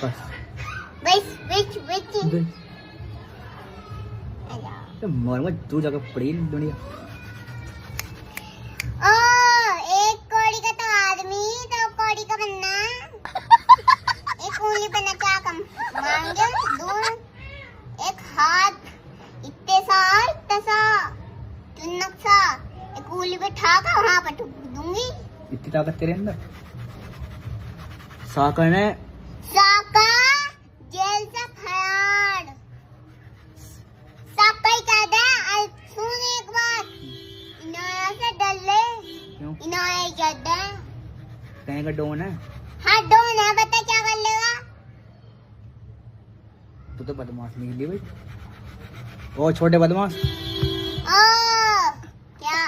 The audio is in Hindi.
बस बच मारूंगा तू जगह पड़ी दुनिया। ओ एक कौड़ी का तो आदमी, दो कौड़ी का बन्ना, एक उंगली पे नचा कम मांगे दूर, एक हाथ इतने सा तू नक्शा, एक उंगली पे ठाका वहां पर दूंगी। इतनी ताकत तेरे अंदर? साका ने साका जेल से फरार, साका ही कह दे। सुन एक बात, इनाया से डर ले। क्यों? इनाया ही कह दे। कहीं का डोन है? हाँ डोन है, बता क्या कर लेगा? तू तो बदमाश निकली भाई। ओ छोटे बदमाश। क्या